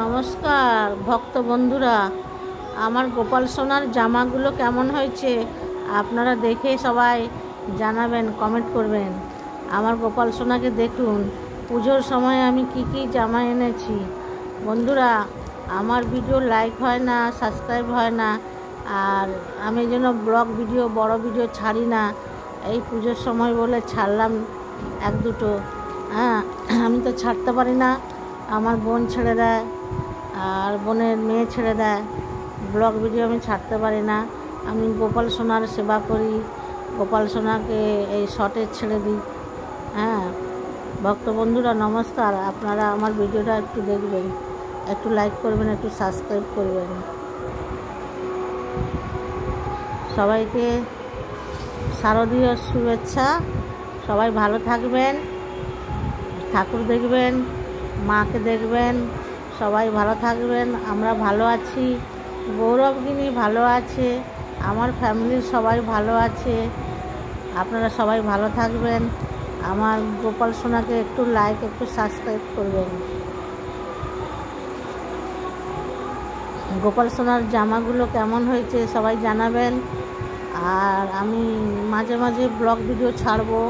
নমস্কার ভক্ত বন্ধুরা, আমার গোপাল সোনার জামাগুলো কেমন হয়েছে আপনারা দেখে সবাই জানাবেন, কমেন্ট করবেন। আমার গোপাল সোনাকে দেখুন, পুজোর সময় আমি কি জামা এনেছি। বন্ধুরা, আমার ভিডিও লাইক হয় না, সাবস্ক্রাইব হয় না, আর আমি যেন ব্লগ ভিডিও, বড় ভিডিও ছাড়ি না। এই পুজোর সময় বলে ছাড়লাম এক দুটো। আমি তো ছাড়তে পারি না, আমার বোন ছেড়ে দেয় আর বোনের মেয়ে ছেড়ে দেয়। ব্লগ ভিডিও আমি ছাড়তে পারি না। আমি গোপাল সোনার সেবা করি, গোপাল সোনাকে এই শর্টে ছেড়ে দিই। ভক্ত বন্ধুরা নমস্কার, আপনারা আমার ভিডিওটা একটু দেখবেন, একটু লাইক করবেন, একটু সাবস্ক্রাইব করবেন। সবাইকে শারদীয় শুভেচ্ছা। সবাই ভালো থাকবেন, ঠাকুর দেখবেন, মাকে দেখবেন, সবাই ভালো থাকবেন। আমরা ভালো আছি, গৌরবগিনী ভালো আছে, আমার ফ্যামিলির সবাই ভালো আছে। আপনারা সবাই ভালো থাকবেন। আমার গোপাল সোনাকে একটু লাইক, একটু সাবস্ক্রাইব করবেন। গোপাল সোনার জামাগুলো কেমন হয়েছে সবাই জানাবেন। আর আমি মাঝে মাঝে ব্লগ ভিডিও ছাড়বো।